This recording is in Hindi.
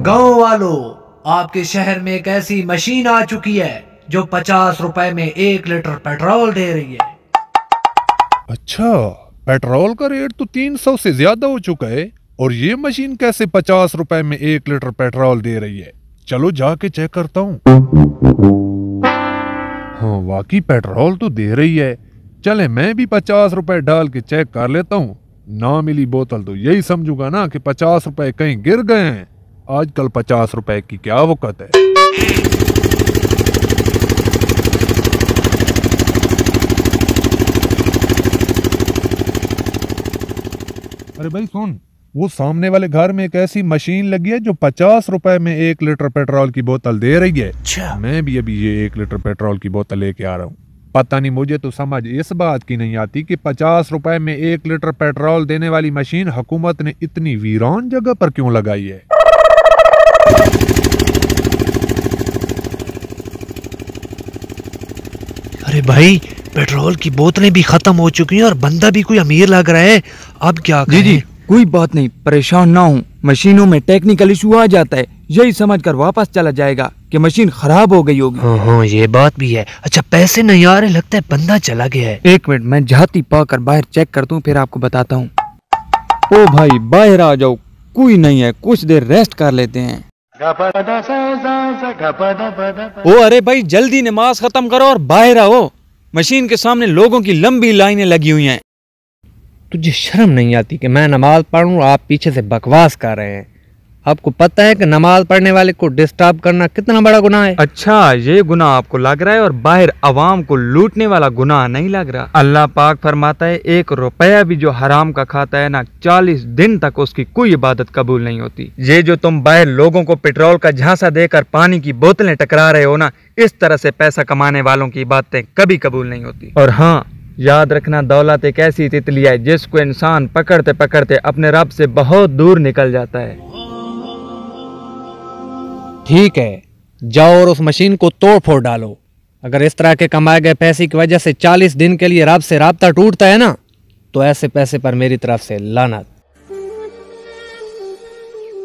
गांव वालों, आपके शहर में एक ऐसी मशीन आ चुकी है जो 50 रुपए में 1 लीटर पेट्रोल दे रही है। अच्छा, पेट्रोल का रेट तो 300 से ज्यादा हो चुका है और ये मशीन कैसे 50 रुपए में 1 लीटर पेट्रोल दे रही है? चलो जाके चेक करता हूँ। हाँ, वाकई पेट्रोल तो दे रही है। चले मैं भी 50 रुपए डाल के चेक कर लेता हूँ। ना मिली बोतल तो यही समझूंगा ना कि 50 रुपए कहीं गिर गए हैं। आजकल 50 रुपए की क्या वक़्त है। अरे भाई सुन, वो सामने वाले घर में एक ऐसी मशीन लगी है जो 50 रुपए में 1 लीटर पेट्रोल की बोतल दे रही है। अच्छा। मैं भी अभी ये 1 लीटर पेट्रोल की बोतल लेके आ रहा हूँ। पता नहीं, मुझे तो समझ इस बात की नहीं आती कि 50 रुपए में 1 लीटर पेट्रोल देने वाली मशीन हुकूमत ने इतनी वीरान जगह पर क्यों लगाई है। अरे भाई, पेट्रोल की बोतलें भी खत्म हो चुकी हैं और बंदा भी कोई अमीर लग रहा है। अब क्या करें? जी कोई बात नहीं, परेशान ना हो। मशीनों में टेक्निकल इशू आ जाता है, यही समझकर वापस चला जाएगा कि मशीन खराब हो गई होगी। हाँ, ये बात भी है। अच्छा, पैसे नहीं आ रहे, लगता है बंदा चला गया है। 1 मिनट, मैं झाती पाकर बाहर चेक करता हूँ, फिर आपको बताता हूँ। ओ भाई, बाहर आ जाओ, कोई नहीं है, कुछ देर रेस्ट कर लेते हैं। ओ अरे भाई, जल्दी नमाज खत्म करो और बाहर आओ। मशीन के सामने लोगों की लंबी लाइनें लगी हुई हैं। तुझे शर्म नहीं आती कि मैं नमाज पढ़ूं, आप पीछे से बकवास कर रहे हैं। आपको पता है कि नमाज पढ़ने वाले को डिस्टर्ब करना कितना बड़ा गुनाह है? अच्छा, ये गुनाह आपको लग रहा है और बाहर अवाम को लूटने वाला गुनाह नहीं लग रहा। अल्लाह पाक फरमाता है, 1 रुपया भी जो हराम का खाता है ना, 40 दिन तक उसकी कोई इबादत कबूल नहीं होती। ये जो तुम बाहर लोगों को पेट्रोल का झांसा देकर पानी की बोतलें टकरा रहे हो ना, इस तरह से पैसा कमाने वालों की बातें कभी कबूल नहीं होती। और हाँ, याद रखना, दौलत एक ऐसी तितली है जिसको इंसान पकड़ते पकड़ते अपने रब से बहुत दूर निकल जाता है। ठीक है, जाओ और उस मशीन को तोड़ फोड़ डालो। अगर इस तरह के कमाए गए पैसे की वजह से 40 दिन के लिए रब से राब्ता टूटता है ना, तो ऐसे पैसे पर मेरी तरफ से लानत।